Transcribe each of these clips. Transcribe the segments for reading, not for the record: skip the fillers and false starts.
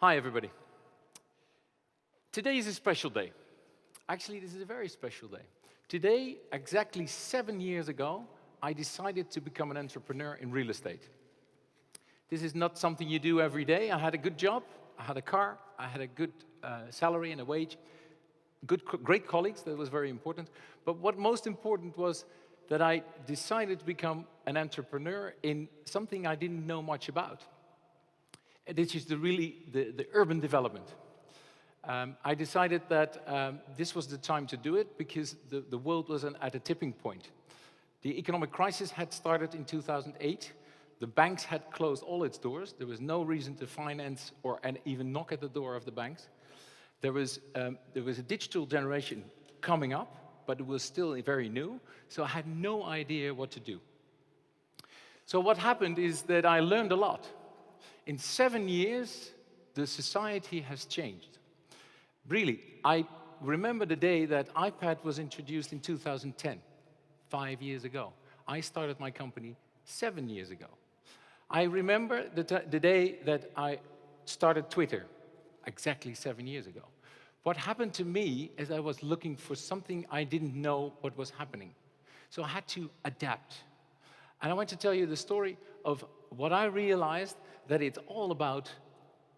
Hi, everybody. Today is a special day. Actually, this is a very special day. Today, exactly 7 years ago, I decided to become an entrepreneur in real estate. This is not something you do every day. I had a good job, I had a car, I had a good salary and a wage, great colleagues, that was very important. But what most important was that I decided to become an entrepreneur in something I didn't know much about. This is the urban development. I decided that this was the time to do it because the world was at a tipping point. The economic crisis had started in 2008. The banks had closed all its doors. There was no reason to finance and even knock at the door of the banks. There was a digital generation coming up, but it was still very new, so I had no idea what to do. So what happened is that I learned a lot. In 7 years, the society has changed. Really, I remember the day that iPad was introduced in 2010, 5 years ago. I started my company 7 years ago. I remember the day that I started Twitter, exactly 7 years ago. What happened to me is I was looking for something I didn't know what was happening. So I had to adapt. And I want to tell you the story of what I realized, that it's all about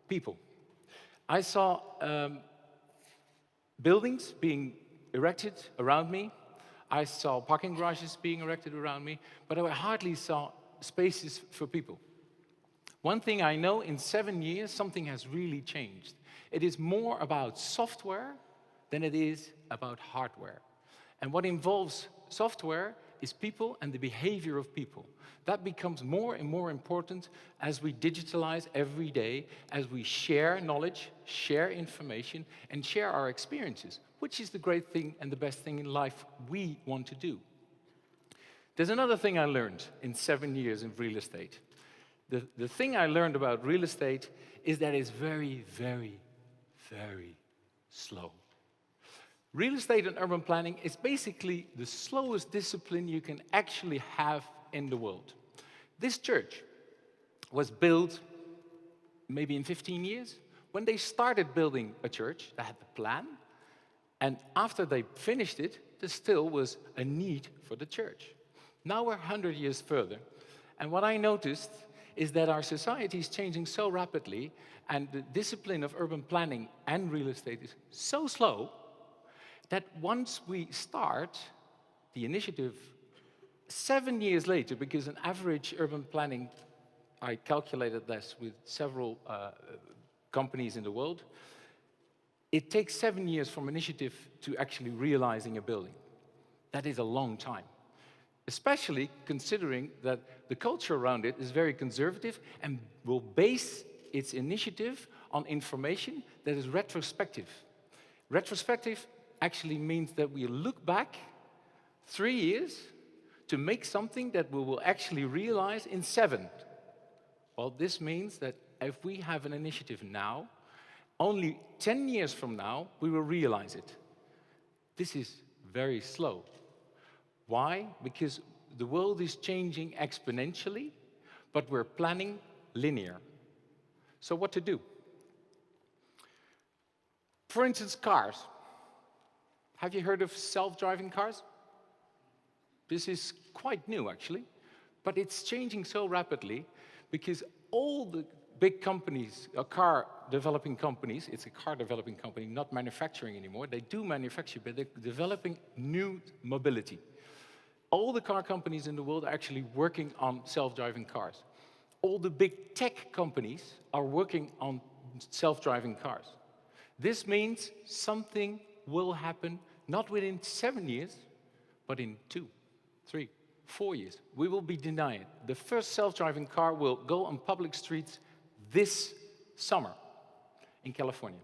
people. I saw buildings being erected around me. I saw parking garages being erected around me, but I hardly saw spaces for people. One thing I know, in 7 years, something has really changed. It is more about software than it is about hardware. And what involves software is people and the behavior of people. That becomes more and more important as we digitalize every day, as we share knowledge, share information, and share our experiences, which is the great thing and the best thing in life we want to do. There's another thing I learned in 7 years in real estate. The thing I learned about real estate is that it's very, very, very slow. Real estate and urban planning is basically the slowest discipline you can actually have in the world. This church was built maybe in 15 years. When they started building a church, they had the plan, and after they finished it, there still was a need for the church. Now we're 100 years further, and what I noticed is that our society is changing so rapidly, and the discipline of urban planning and real estate is so slow, that once we start the initiative 7 years later, because an average urban planning, I calculated this with several companies in the world, it takes 7 years from initiative to actually realizing a building. That is a long time, especially considering that the culture around it is very conservative and will base its initiative on information that is retrospective. Retrospective actually means that we look back 3 years to make something that we will actually realize in 7. Well, this means that if we have an initiative now, only 10 years from now, we will realize it. This is very slow. Why? Because the world is changing exponentially, but we're planning linear. So what to do? For instance, cars. Have you heard of self-driving cars? This is quite new, actually, but it's changing so rapidly because all the big companies, car developing companies, it's a car developing company, not manufacturing anymore. They do manufacture, but they're developing new mobility. All the car companies in the world are actually working on self-driving cars. All the big tech companies are working on self-driving cars. This means something will happen not within 7 years, but in 2, 3, 4 years. We will be denied. The first self-driving car will go on public streets this summer in California.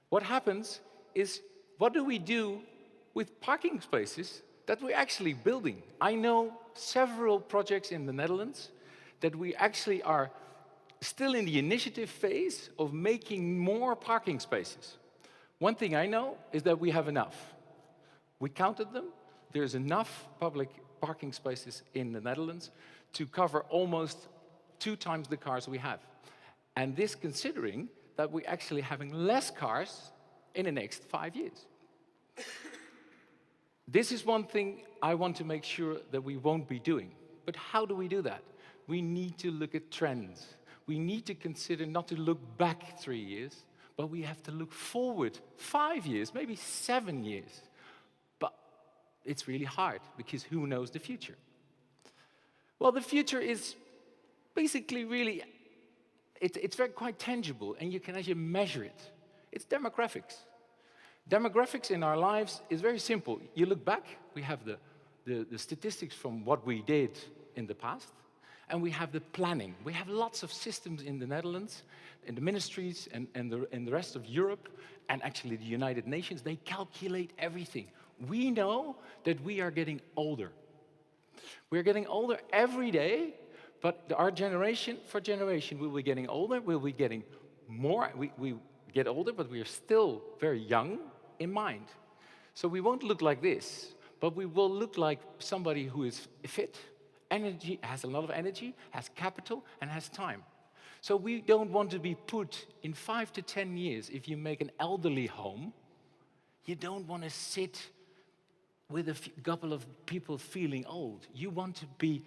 What happens is, what do we do with parking spaces that we're actually building? I know several projects in the Netherlands that we actually are still in the initiative phase of making more parking spaces. One thing I know is that we have enough. We counted them. There's enough public parking spaces in the Netherlands to cover almost 2 times the cars we have. And this considering that we're actually having less cars in the next 5 years. This is one thing I want to make sure that we won't be doing. But how do we do that? We need to look at trends. We need to consider not to look back 3 years, but we have to look forward 5 years, maybe 7 years. But it's really hard, because who knows the future? Well, the future is basically really, it's very quite tangible, and you can actually measure it. It's demographics. Demographics in our lives is very simple. You look back, we have the statistics from what we did in the past, and we have the planning. We have lots of systems in the Netherlands, in the ministries, and in the rest of Europe, and actually the United Nations. They calculate everything. We know that we are getting older. We're getting older every day, but our generation for generation, we will be getting older, we'll be getting more. We get older, but we are still very young in mind. So we won't look like this, but we will look like somebody who is fit, energy, has a lot of energy, has capital, and has time. So we don't want to be put in 5 to 10 years. If you make an elderly home, you don't want to sit with a couple of people feeling old. You want to be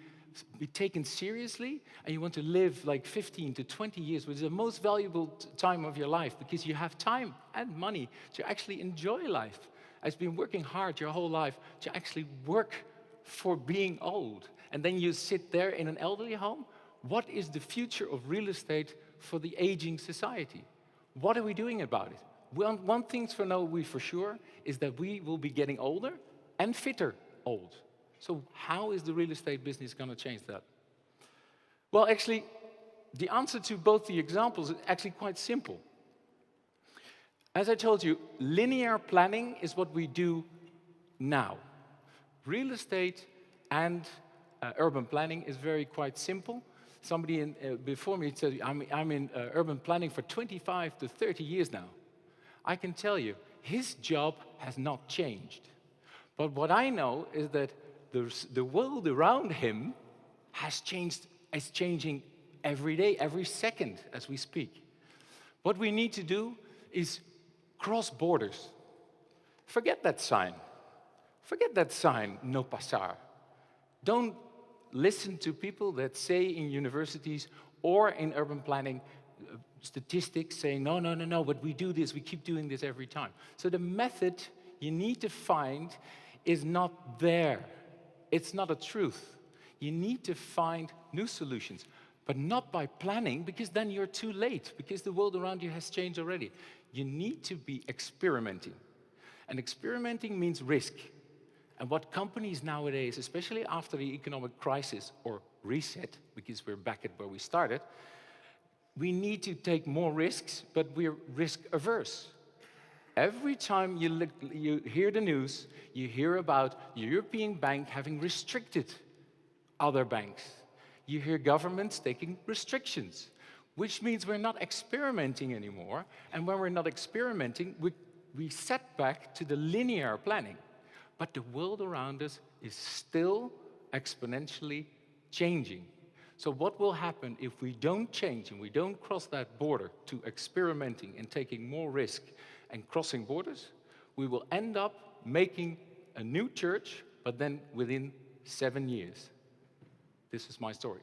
taken seriously, and you want to live like 15 to 20 years, which is the most valuable time of your life, because you have time and money to actually enjoy life. I've been working hard your whole life to actually work for being old. And then you sit there in an elderly home. What is the future of real estate for the aging society? What are we doing about it? One thing for sure is that we will be getting older and fitter old. So how is the real estate business going to change that? Well, actually, the answer to both the examples is actually quite simple. As I told you, linear planning is what we do now. Real estate and urban planning is quite simple. Somebody before me said, I'm in urban planning for 25 to 30 years now. I can tell you, his job has not changed. But what I know is that the world around him has changed, is changing every day, every second as we speak. What we need to do is cross borders. Forget that sign. Forget that sign, no pasar. Don't listen to people that say in universities or in urban planning statistics saying, no, but we do this, we keep doing this every time. So the method you need to find is not there. It's not a truth. You need to find new solutions, but not by planning, because then you're too late, because the world around you has changed already. You need to be experimenting. And experimenting means risk. And what companies nowadays, especially after the economic crisis or reset, because we're back at where we started, we need to take more risks, but we're risk averse. Every time you hear the news, you hear about the European Bank having restricted other banks. You hear governments taking restrictions, which means we're not experimenting anymore. And when we're not experimenting, we set back to the linear planning. But the world around us is still exponentially changing. So what will happen if we don't change and we don't cross that border to experimenting and taking more risk and crossing borders? We will end up making a new church, but then within 7 years. This is my story.